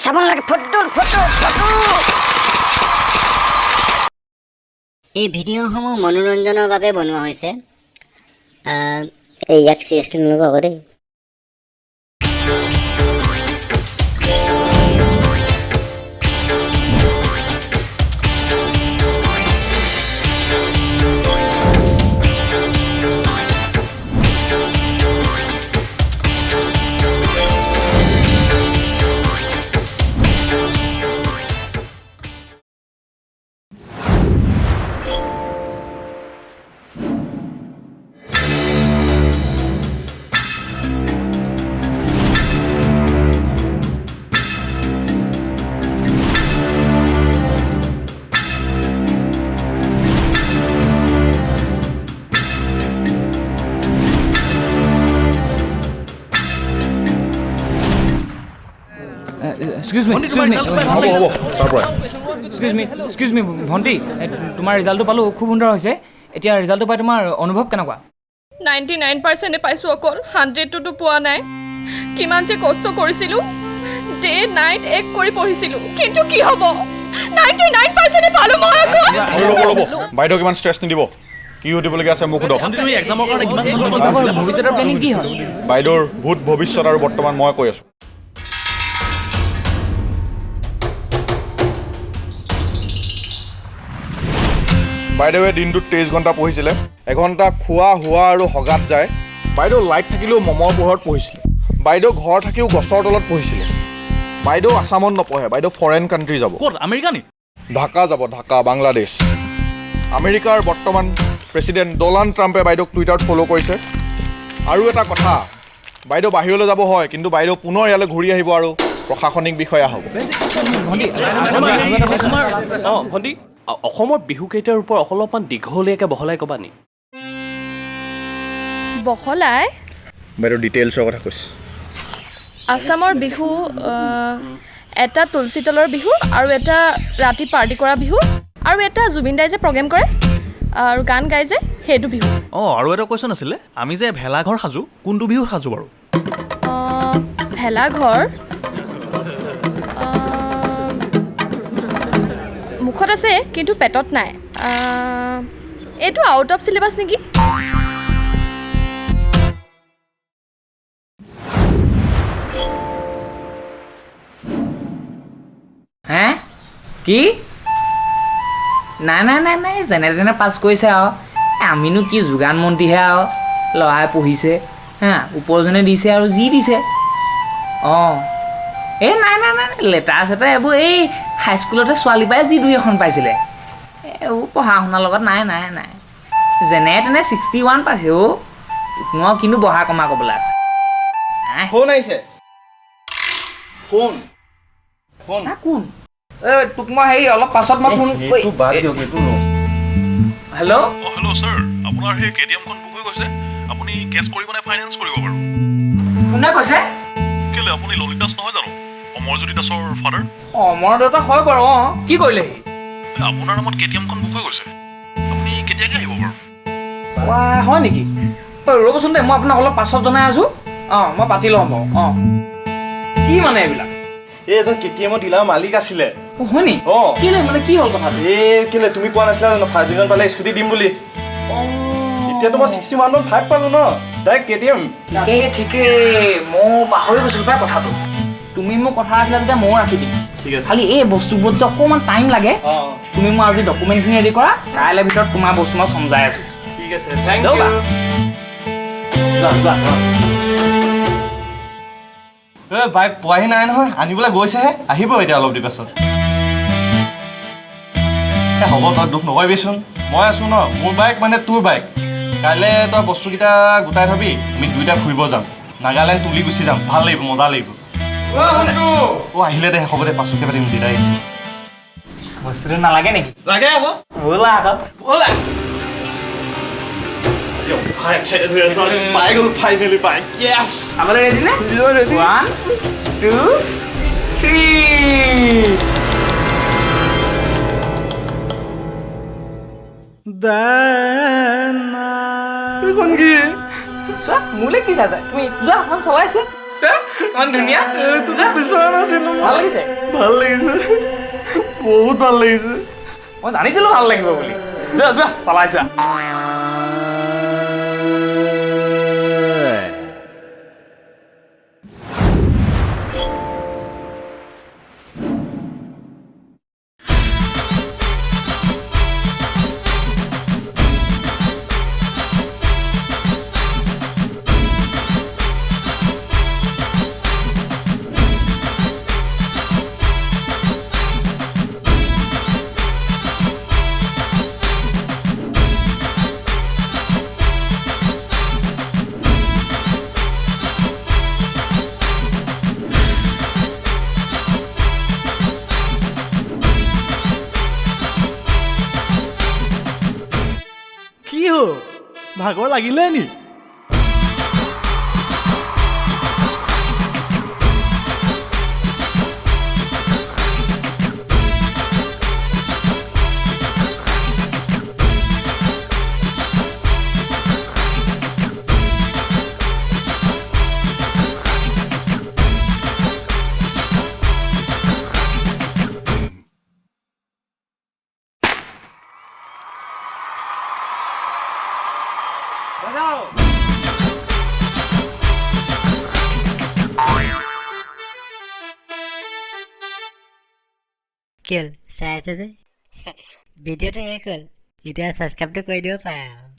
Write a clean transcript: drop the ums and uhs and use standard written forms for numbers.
চাব নালাগে ফটো এই ভিডিঅ'সমূহ মনোৰঞ্জনৰ বাবে বনোৱা হৈছে ইয়াক চিৰিয়াছলি নল'ব আকৌ দেই Excuse me, Bhonti, তোমাৰ ৰিজাল্টটো পালো খুব সুন্দৰ হৈছে এতিয়া ৰিজাল্টটো পাই তোমাৰ অনুভৱ কেনেকুৱা 99% পাইছো অকল 100 টো পোৱা নাই কিমান যে কষ্ট কৰিছিলো ডে নাইট এক কৰি পঢ়িছিলো কিন্তু কি হ'ব 99% পালো মই অকল ৰব বাইদেউ কিমান ষ্ট্ৰেছ নিদিব কি হতিবলগীয়া আছে মোক সুধক তুমি এক্সামৰ কাৰণে কিমান ভৱিষ্যতৰ প্লেনিং কি হয় বাইদেউৰ ভূত ভৱিষ্যত আৰু বৰ্তমান মই কৈ আছো বাইদেৱে দিনটোত 23 ঘণ্টা পঢ়িছিলে এঘণ্টা খোৱা হোৱা আৰু হগাত যায় বাইদেউ লাইট থাকিলেও মমৰ পোহৰত পঢ়িছিলে বাইদেউ ঘৰ থাকিও গছৰ তলত পঢ়িছিলে বাইদেউ আসামত নপঢ়ে বাইদেউ ফৰেন কাণ্ট্ৰি যাব ক'ত আমেৰিকা নি ঢাকা যাব ঢাকা বাংলাদেশ আমেৰিকাৰ বৰ্তমান প্ৰেছিডেণ্ট ডনাল্ড ট্ৰাম্পে বাইদেউক টুইটাৰত ফ'ল' কৰিছে আৰু এটা কথা বাইদেউ বাহিৰলৈ যাব হয় কিন্তু বাইদেউ পুনৰ ইয়ালৈ ঘূৰি আহিব আৰু প্ৰশাসনিক বিষয়া হ'ব ভণ্টি অসমৰ বিহুকেইটাৰ ওপৰত অলপমান দীঘলীয়াকৈ বহলাই ক'বা নি বহলাই বাইদেউ ডিটেইলছৰ কথা কৈছে আসামৰ বিহু এটা তুলসী তলৰ বিহু আৰু এটা ৰাতি পাৰ্টি কৰা বিহু আৰু এটা জুবিন দাই যে প্ৰগ্ৰেম কৰে আৰু গান গাই যে সেইটো বিহু আৰু এটা কুৱেশ্যন আছিলে আমি যে ভেলাঘৰ সাজো কোনটো বিহু সাজো বাৰু ভেলাঘৰ মুখত আছে কিন্তু পেটত নাই এইটো আউট অফ চিলেবাছ নেকি হে কি নাই যেনে তেনে পাছ কৰিছে আৰু আমিনো কি যোগান মন্ত্ৰীহে আৰু ল'ৰাই পঢ়িছে হা ওপৰজনে দিছে আৰু যি দিছে অঁ এই নাই লেটাৰ চেটাৰ এইবোৰ এই হাইস্কুলতে ছোৱালী পাই যি দুই এখন পাইছিলে এইবোৰ পঢ়া শুনাৰ লগত নাই যেনে তেনে 61 পাইছে মই কিন্তু বহা কমা ক'বলৈ আছে ফোন আহিছে ফোন কোন তোক মই হেৰি অলপ পাছত মই ফোন হেল্ল' হেল্ল' ছাৰ আপোনাৰ সেই কেটিএমখন বুক হৈ গৈছে আপুনি কেছ কৰিব নে ফাইনেন্স কৰিব বাৰু কোনে কৈছে কেলে আপুনি ললিত দাস নহয় জানো অমৰজ্যোতি দাসৰ ফাদাৰ অমৰ দেউতা হয় বাৰু কি কৰিলে আপোনাৰ নামত কেটিএমখন বুক হৈ গৈছে আপুনি কেতিয়াকৈ আহিব বাৰু হয় নেকি ৰ'বচোন দেই মই আপোনাক অলপ পাছত জনাই আছোঁ মই পাতি ল'ম বাৰু কি মানে এইবিলাক এই এজন কেটিএমৰ ডিলাৰ মালিক আছিলে হয় নি কেলে মানে কি হ'ল কথাটো কেলে তুমি কোৱা নাছিলা জানো ফাৰ্ষ্ট ডিভিজন পালে স্কুটি দিম বুলি এতিয়াতো মই 61.5 পালো ন ডাইৰেক্ট কেটিএম ঠিকেই মই পাহৰি গৈছিলোঁ প্ৰায় কথাটো তুমি মোক কথা ৰাখিলা যেতিয়া ময়ো ৰাখি দিম ঠিক আছে খালি এই বস্তুবোৰত যে অকণমান টাইম লাগে তুমি মই আজি ডকুমেণ্টখিনি ৰেডি কৰা কাইলৈ ভিতৰত তোমাৰ বস্তু মই চমজাই আছোঁ ঠিক আছে থেংক ইউ বাইক পোৱাহি নাই নহয় আনিবলৈ গৈছেহে আহিব এতিয়া অলপ দেৰি পাছত হ'ব তই দুখ নকৰিবিচোন মই আছোঁ ন মোৰ বাইক মানে তোৰ বাইক কাইলৈ তই বস্তুকেইটা গোটাই থবি আমি দুইটা ফুৰিব যাম নাগালেণ্ড তুলি গুচি যাম ভাল লাগিব মজা লাগিব আহিলে দে হ'ব দে পাছতকৈ পাতিম দিদা আহিছে বস্তুটো নালাগে নেকি লাগে আকৌ ব'লা আকৌ ব'লা পাই গ'লো ফাইনেলি পাই য়েছ চাবলৈ ৰেডি নে 1 2 3 এইখন কি চোৱা মোলৈ কি চাইছা তুমি যোৱা এখন চলাইছোৱা ইমান ধুনীয়া তোক বিচৰা নাছিলোঁ ভাল লাগিছে ভাল লাগিছে বহুত ভাল লাগিছে মই জানিছিলোঁ ভাল লাগিব বুলি যোৱা যোৱা চলাই যোৱা কি হ'ল ভাগৰ লাগিলে নি কি হ'ল চাই আছে যে ভিডিঅ'টো শেষ হ'ল এতিয়া ছাবস্ক্ৰাইবটো কৰি দিব পাৰে আৰু